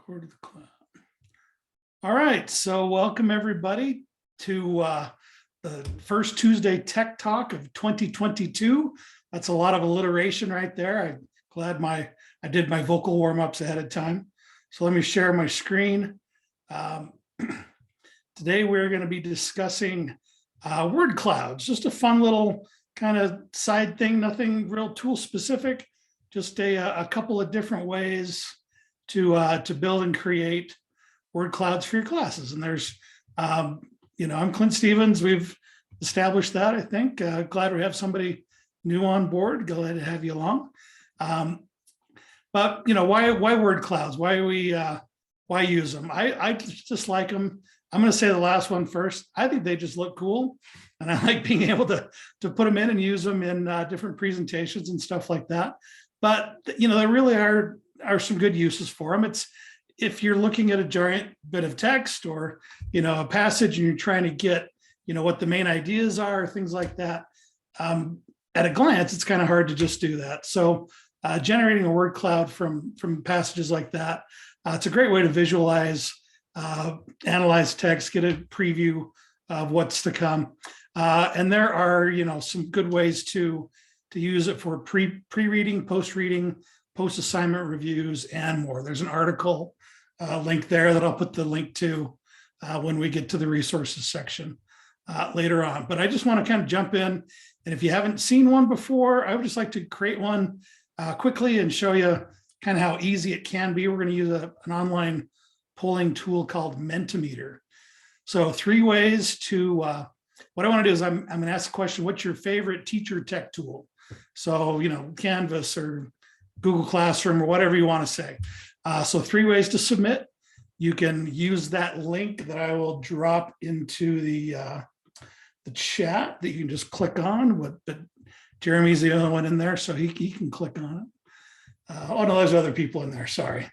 Record the cloud. All right, so welcome everybody to the first Tuesday Tech Talk of 2022. That's a lot of alliteration right there. I'm glad I did my vocal warm-ups ahead of time. So let me share my screen. Today we're going to be discussing word clouds, just a fun little kind of side thing, nothing real tool specific, just a couple of different ways to build and create word clouds for your classes. And there's, I'm Clint Stevens. We've established that, I think. Glad we have somebody new on board. Glad to have you along. But why word clouds? Why use them? I just like them. I'm going to say the last one first. I think they just look cool, and I like being able to put them in and use them in different presentations and stuff like that. But there really are some good uses for them. It's if you're looking at a giant bit of text or a passage and you're trying to get what the main ideas are, things like that. At a glance, it's kind of hard to just do that. So generating a word cloud from passages like that, it's a great way to visualize, analyze text, get a preview of what's to come. And there are some good ways to use it for pre-reading, post-reading, post-assignment reviews, and more. There's an article link there that I'll put the link to when we get to the resources section later on. But I just want to kind of jump in. And if you haven't seen one before, I would just like to create one quickly and show you kind of how easy it can be. We're going to use an online polling tool called Mentimeter. So 3 ways to, what I want to do is I'm going to ask the question, what's your favorite teacher tech tool? So, Canvas or Google Classroom or whatever you want to say. So 3 ways to submit. You can use that link that I will drop into the chat that you can just click on. But Jeremy's the only one in there, so he can click on it. Oh no, there's other people in there. Sorry,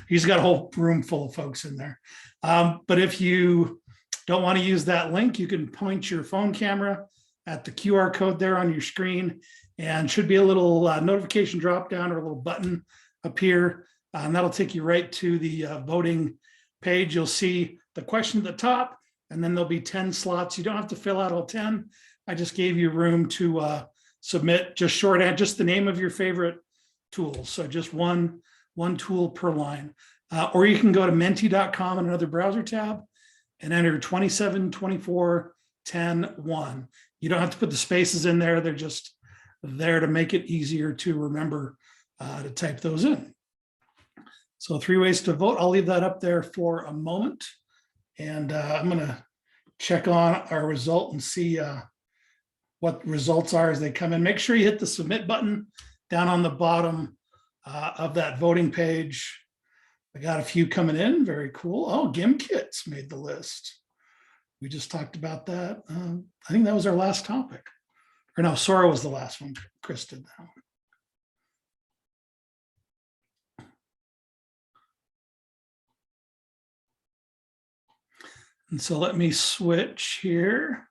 he's got a whole room full of folks in there. But if you don't want to use that link, you can point your phone camera at the QR code there on your screen, and should be a little notification drop down or a little button appear, and that'll take you right to the voting page. You'll see the question at the top, and then there'll be 10 slots. You don't have to fill out all 10. I just gave you room to submit just just the name of your favorite tool. So just one tool per line. Or you can go to menti.com in another browser tab and enter 27, 24, 10, 1. You don't have to put the spaces in there. They're just there to make it easier to remember to type those in. So 3 ways to vote. I'll leave that up there for a moment. And I'm going to check on our result and see what results are as they come in. Make sure you hit the submit button down on the bottom of that voting page. I got a few coming in. Very cool. Oh, GimKits made the list. We just talked about that. I think that was our last topic. Or no, Sora was the last one. Chris did that one. And so let me switch here.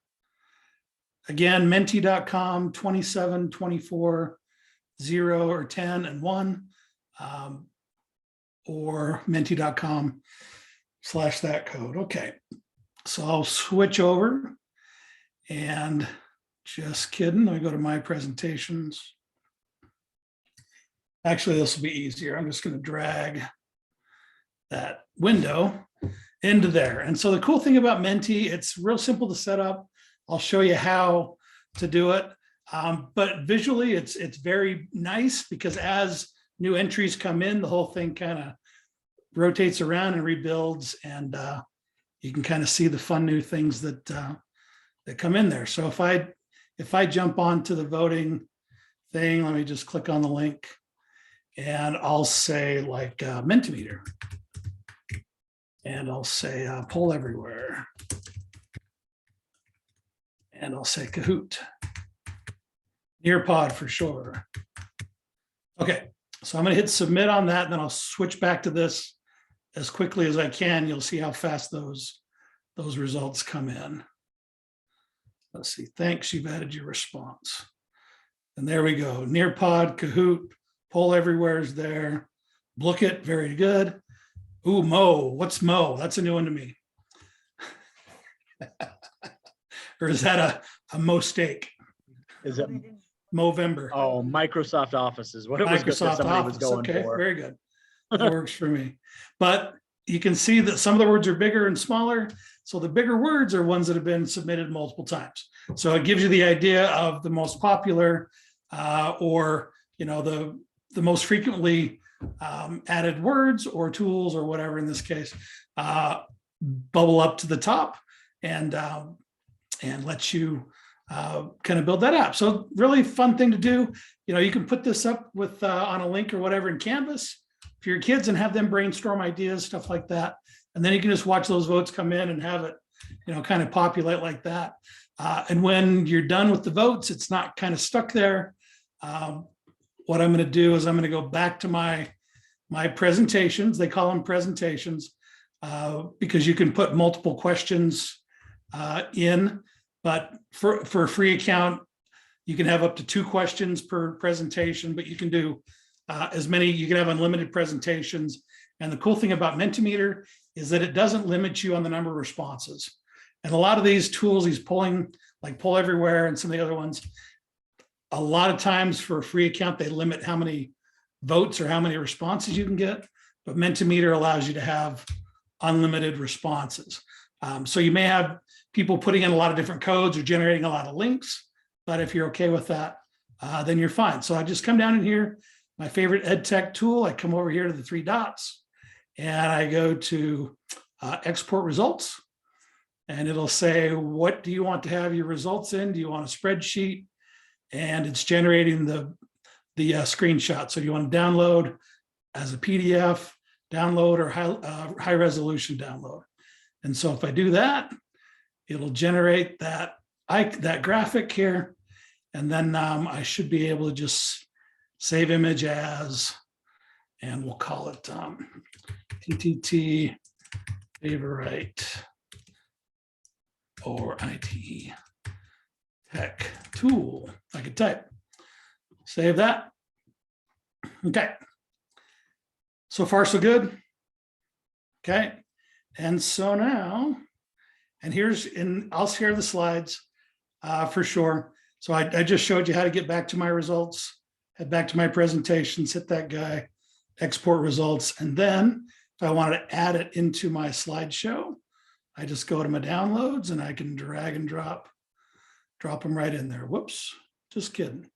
Again, menti.com, 27, 24, 0 or 10 and 1, or menti.com/that code. Okay, so I'll switch over and just kidding. Let me go to my presentations. Actually, this will be easier. I'm just going to drag that window into there. And so the cool thing about Menti, it's real simple to set up. I'll show you how to do it. But visually, it's very nice because as new entries come in, the whole thing kind of rotates around and rebuilds, and you can kind of see the fun new things that come in there. So if I jump onto the voting thing, let me just click on the link, and I'll say like Mentimeter, and I'll say poll everywhere, and I'll say Kahoot, Nearpod for sure. Okay, so I'm going to hit submit on that, and then I'll switch back to this as quickly as I can. You'll see how fast those results come in. Let's see. Thanks. You've added your response. And there we go. Nearpod, Kahoot, poll everywhere is there. Book it. Very good. Ooh, Mo. What's Mo? That's a new one to me. Or is that a mistake? Is it? Movember. Oh, Microsoft Office is what it was. Microsoft somebody was Office. going Okay, for. very good. That works for me. But you can see that some of the words are bigger and smaller. So the bigger words are ones that have been submitted multiple times. So it gives you the idea of the most popular or the most frequently added words or tools or whatever in this case bubble up to the top and lets you kind of build that app. So really fun thing to do. You can put this up with on a link or whatever in Canvas for your kids and have them brainstorm ideas, stuff like that. And then you can just watch those votes come in and have it, kind of populate like that. And when you're done with the votes, it's not kind of stuck there. What I'm going to do is I'm going to go back to my presentations. They call them presentations because you can put multiple questions in. But for a free account, you can have up to 2 questions per presentation, but you can do as many, you can have unlimited presentations. And the cool thing about Mentimeter is that it doesn't limit you on the number of responses. And a lot of these tools he's pulling, like Poll Everywhere and some of the other ones, a lot of times for a free account, they limit how many votes or how many responses you can get. But Mentimeter allows you to have unlimited responses. So you may have people putting in a lot of different codes or generating a lot of links, but if you're okay with that, then you're fine. So I just come down in here, my favorite ed tech tool, I come over here to the 3 dots and I go to export results, and it'll say, what do you want to have your results in? Do you want a spreadsheet? And it's generating the screenshot. So you want to download as a PDF, download or high resolution download. And so if I do that, it'll generate that graphic here. And then I should be able to just save image as, and we'll call it TTT favorite or IT tech tool. I could type, save that. Okay. So far, so good. Okay. And so now, and I'll share the slides for sure. So I just showed you how to get back to my results, head back to my presentations, hit that guy, export results. And then if I wanted to add it into my slideshow, I just go to my downloads and I can drag and drop them right in there. Whoops, just kidding.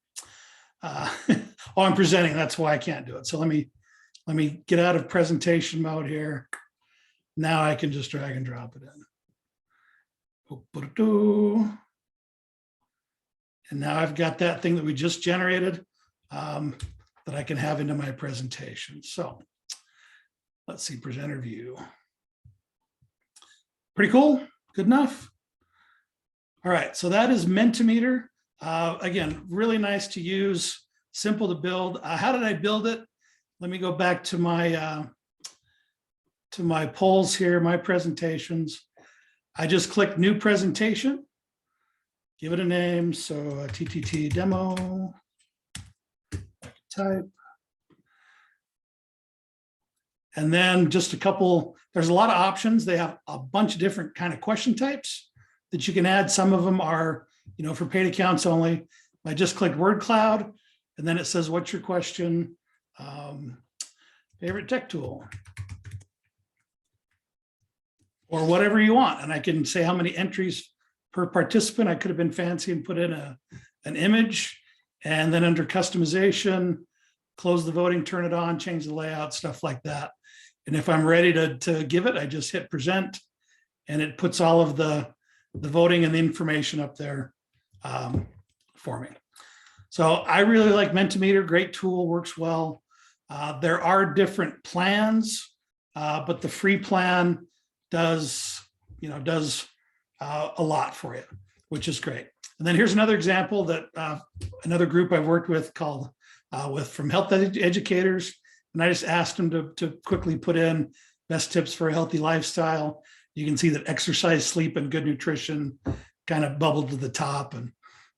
I'm presenting, that's why I can't do it. So let me get out of presentation mode here. Now I can just drag and drop it in. And now I've got that thing that we just generated that I can have into my presentation. So let's see, presenter view. Pretty cool, good enough. All right, so that is Mentimeter. Again, really nice to use, simple to build. How did I build it? Let me go back to my polls here, my presentations. I just click new presentation, give it a name. So TTT demo, type. And then just a couple, there's a lot of options. They have a bunch of different kind of question types that you can add. Some of them are, for paid accounts only. I just click word cloud and then it says, what's your question? Favorite tech tool? Or whatever you want. And I can say how many entries per participant. I could have been fancy and put in an image, and then under customization, close the voting, turn it on, change the layout, stuff like that. And if I'm ready to give it, I just hit present and it puts all of the voting and the information up there for me. So I really like Mentimeter, great tool, works well. There are different plans, but the free plan does a lot for you, which is great. And then here's another example that another group I've worked with called from health educators. And I just asked them to quickly put in best tips for a healthy lifestyle. You can see that exercise, sleep, and good nutrition kind of bubbled to the top. And,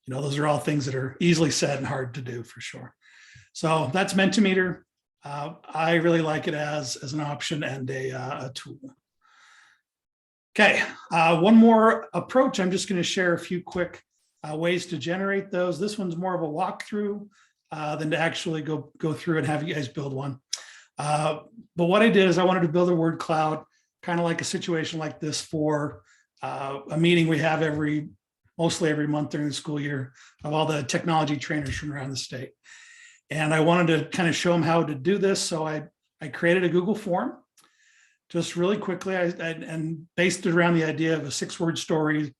those are all things that are easily said and hard to do for sure. So that's Mentimeter. I really like it as an option and a tool. Okay, one more approach. I'm just going to share a few quick ways to generate those. This one's more of a walkthrough than to actually go through and have you guys build one. But what I did is I wanted to build a word cloud, kind of like a situation like this for a meeting we have mostly every month during the school year of all the technology trainers from around the state. And I wanted to kind of show them how to do this. So I created a Google form just really quickly and based it around the idea of a 6-word story.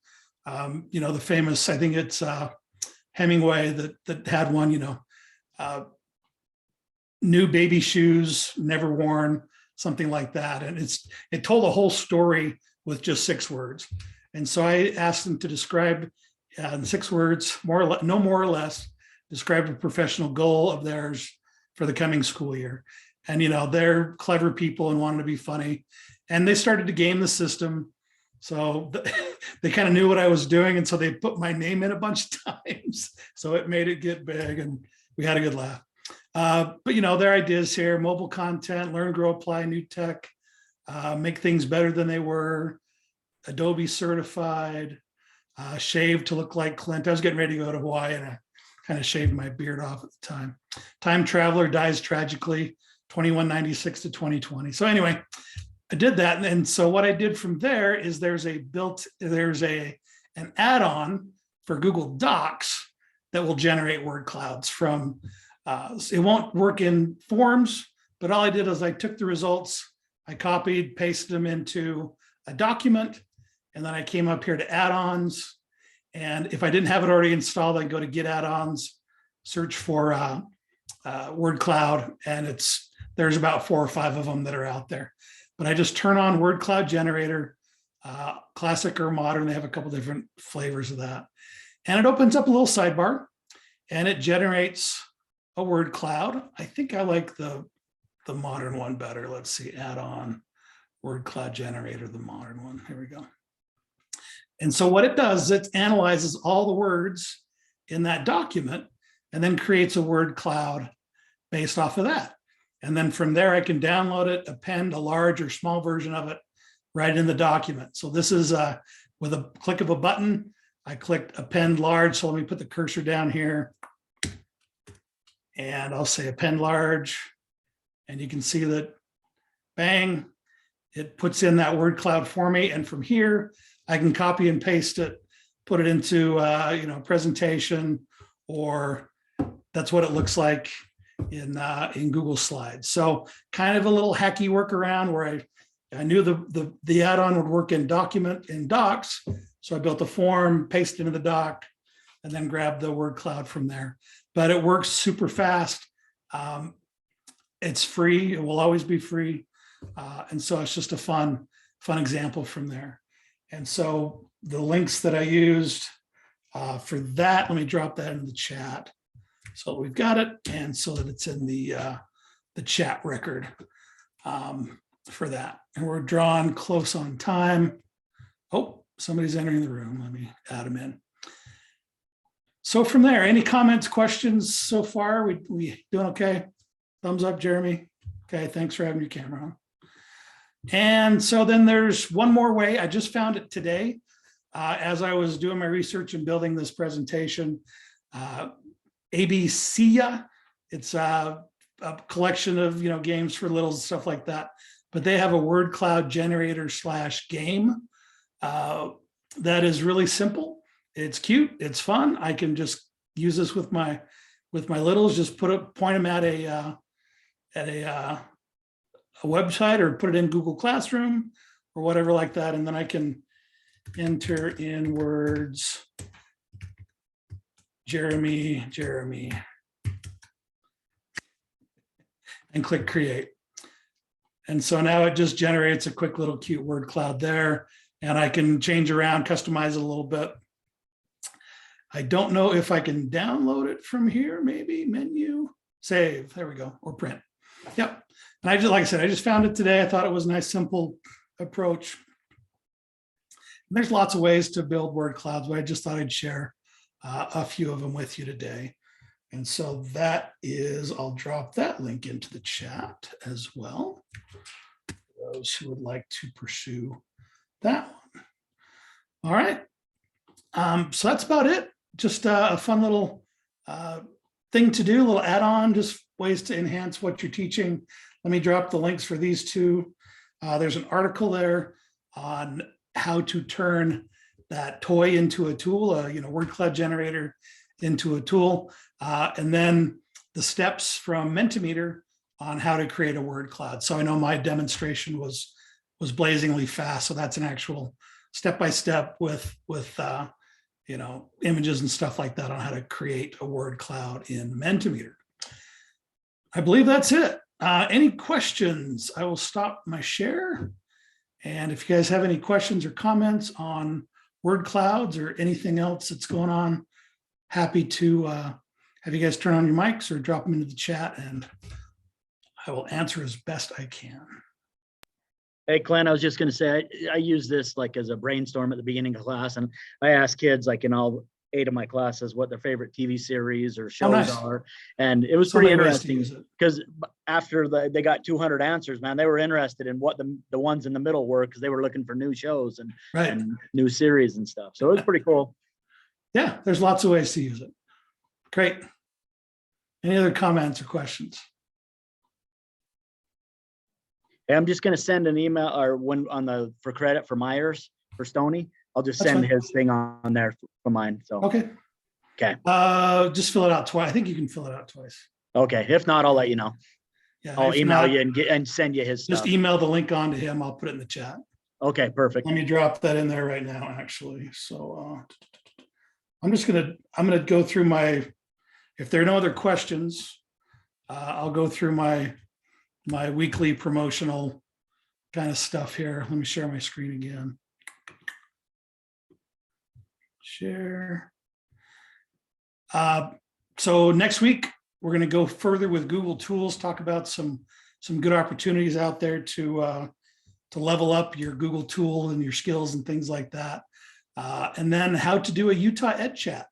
The famous, I think it's Hemingway that had one, new baby shoes, never worn, something like that. And it told a whole story with just 6 words. And so I asked them to describe in 6 words, no more or less, describe a professional goal of theirs for the coming school year. And, they're clever people and wanted to be funny. And they started to game the system. So they kind of knew what I was doing. And so they put my name in a bunch of times. So it made it get big and we had a good laugh. But, their ideas here: mobile content, learn, grow, apply new tech, make things better than they were, Adobe certified, shaved to look like Clint. I was getting ready to go to Hawaii and I kind of shaved my beard off at the time. Time traveler dies tragically, 2196 to 2020. So anyway, I did that. And so what I did from there is there's an add-on for Google Docs that will generate word clouds from, it won't work in forms, but all I did is I took the results, I copied, pasted them into a document, and then I came up here to add-ons. And if I didn't have it already installed, I go to Get Add-ons, search for word cloud, and there's about 4 or 5 of them that are out there. But I just turn on word cloud generator, classic or modern. They have a couple different flavors of that. And it opens up a little sidebar and it generates a word cloud. I think I like the modern one better. Let's see, add on word cloud generator, the modern one. Here we go. And so what it does is it analyzes all the words in that document and then creates a word cloud based off of that. And then from there, I can download it, append a large or small version of it right in the document. So this is with a click of a button, I clicked append large. So let me put the cursor down here and I'll say append large. And you can see that, bang, it puts in that word cloud for me. And from here, I can copy and paste it, put it into presentation, or that's what it looks like in Google Slides. So kind of a little hacky workaround where I knew the add-on would work in docs. So I built a form, pasted into the doc, and then grabbed the word cloud from there. But it works super fast. It's free. It will always be free. And so it's just a fun example from there. And so the links that I used for that, let me drop that in the chat. So we've got it, and so that it's in the chat record for that. And we're drawn close on time. Oh, somebody's entering the room. Let me add them in. So from there, any comments, questions so far? We doing okay? Thumbs up, Jeremy. Okay, thanks for having your camera on. And so then there's one more way. I just found it today as I was doing my research and building this presentation. ABCya, it's a collection of games for littles and stuff like that. But they have a word cloud generator /game that is really simple. It's cute. It's fun. I can just use this with my littles. Just point them at a website or put it in Google Classroom or whatever like that, and then I can enter in words. Jeremy, and click create. And so now it just generates a quick little cute word cloud there, and I can change around, customize it a little bit. I don't know if I can download it from here, maybe menu, save, there we go, or print. Yep. And like I said, I just found it today. I thought it was a nice, simple approach. There's lots of ways to build word clouds, but I just thought I'd share a few of them with you today. And so that is, I'll drop that link into the chat as well. Those who would like to pursue that one. All right. So that's about it. Just a fun little thing to do, a little add-on, just ways to enhance what you're teaching. Let me drop the links for these two. There's an article there on how to turn that toy into a tool, word cloud generator into a tool, and then the steps from Mentimeter on how to create a word cloud. So I know my demonstration was blazingly fast, so that's an actual step-by-step with images and stuff like that on how to create a word cloud in Mentimeter. I believe that's it. Any questions? I will stop my share. And if you guys have any questions or comments on word clouds or anything else that's going on, happy to have you guys turn on your mics or drop them into the chat, and I will answer as best I can. Hey, Clint, I was just going to say, I use this like as a brainstorm at the beginning of class, and I ask kids like in all 8 of my classes what their favorite TV series or shows nice. are. And it was So pretty many ways to interesting use it. because after they got 200 answers, man, they were interested in what the ones in the middle were, because they were looking for new shows and, Right. and new series and stuff. So it was pretty cool. Yeah, there's lots of ways to use it. Great. Any other comments or questions? Hey, I'm just going to send an email or one for credit for Myers for Stoney. I'll just That's send fine. his thing on there for mine. So Okay. Okay. Just fill it out twice. I think you can fill it out twice. Okay. If not, I'll let you know. Yeah, I'll if email not, you and send you his just stuff. email the link on to him. I'll put it in the chat. Okay, perfect. Let me drop that in there right now, actually. So I'm gonna go through my, if there are no other questions, I'll go through my weekly promotional kind of stuff here. Let me share my screen again. Share. So next week, we're going to go further with Google Tools, talk about some good opportunities out there to level up your Google tool and your skills and things like that. And then how to do a Utah Ed Chat.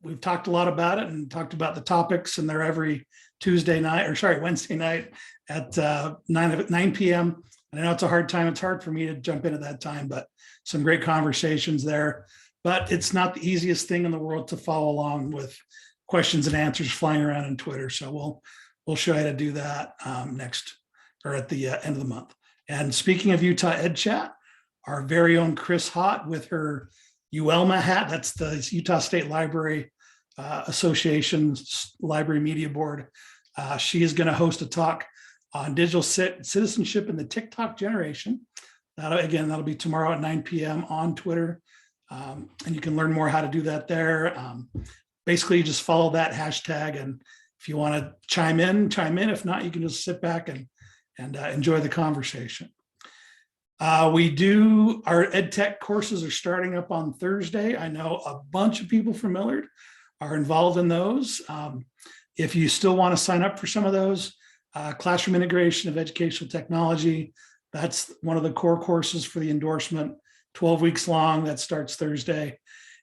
We've talked a lot about it and talked about the topics, and they're every Wednesday night at 9 p.m. And I know it's a hard time. It's hard for me to jump in at that time, but some great conversations there. But it's not the easiest thing in the world to follow along with questions and answers flying around on Twitter. So we'll show you how to do that next, or at the end of the month. And speaking of Utah Ed Chat, our very own Chris Hott with her UELMA hat, that's the Utah State Library Association's Library Media Board. She is going to host a talk on digital citizenship in the TikTok generation. That'll be tomorrow at 9 p.m. on Twitter. And you can learn more how to do that there. Basically, you just follow that hashtag, and if you want to chime in. If not, you can just sit back and enjoy the conversation. Our EdTech courses are starting up on Thursday. I know a bunch of people from Millard are involved in those. If you still want to sign up for some of those, classroom integration of educational technology, that's one of the core courses for the endorsement, 12 weeks long. That starts Thursday.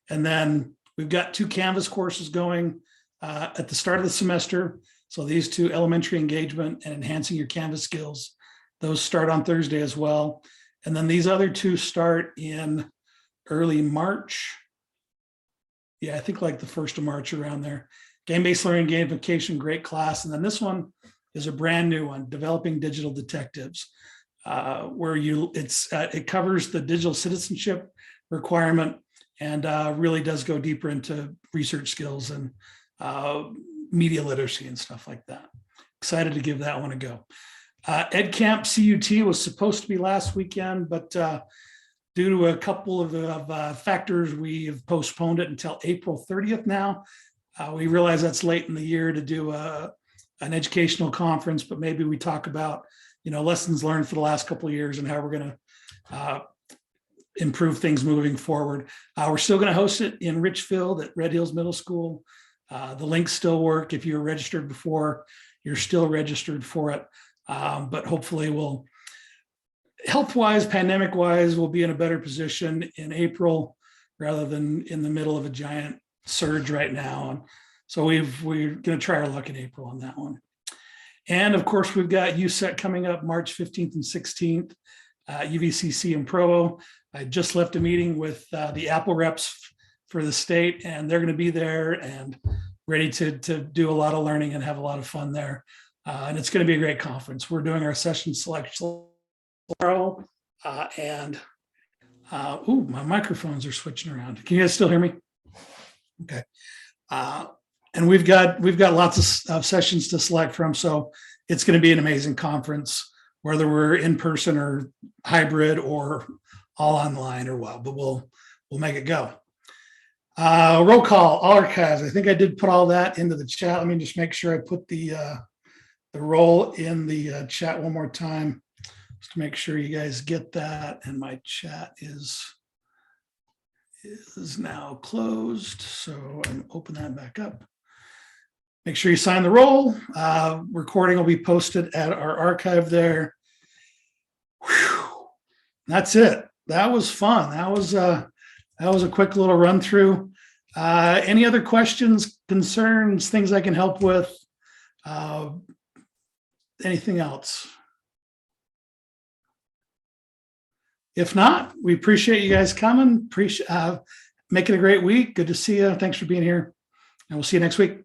And then we've got 2 Canvas courses going at the start of the semester. So these 2, elementary engagement and enhancing your Canvas skills, those start on Thursday as well. And then these other 2 start in early March. Yeah, I think like the 1st of March, around there. Game-based learning, gamification, great class. And then this one is a brand new one, developing digital detectives, where it covers the digital citizenship requirement and really does go deeper into research skills and media literacy and stuff like that. Excited to give that one a go. EdCamp CUT was supposed to be last weekend, but due to a couple of factors, we have postponed it until April 30th now. We realize that's late in the year to do an educational conference, but maybe we talk about lessons learned for the last couple of years and how we're going to improve things moving forward. We're still going to host it in Richfield at Red Hills Middle School. The links still work. If you were registered before, you're still registered for it. But hopefully we'll, health-wise, pandemic-wise, we'll be in a better position in April rather than in the middle of a giant surge right now. And So we're going to try our luck in April on that one. And of course, we've got USEC coming up March 15th and 16th, UVCC in Provo. I just left a meeting with the Apple reps for the state, and they're going to be there and ready to do a lot of learning and have a lot of fun there. And it's going to be a great conference. We're doing our session selection tomorrow. My microphones are switching around. Can you guys still hear me? Okay. And we've got lots of sessions to select from. So it's going to be an amazing conference, whether we're in person or hybrid or all online or what, but we'll make it go. Roll call, archives. I think I did put all that into the chat. Let me just make sure I put the roll in the chat one more time, just to make sure you guys get that. And my chat is now closed. So I'm open that back up. Make sure you sign the roll. Recording will be posted at our archive there. Whew. That's it. That was fun. That was a quick little run through. Any other questions, concerns, things I can help with? Anything else? If not, we appreciate you guys coming. Make it a great week. Good to see you. Thanks for being here. And we'll see you next week.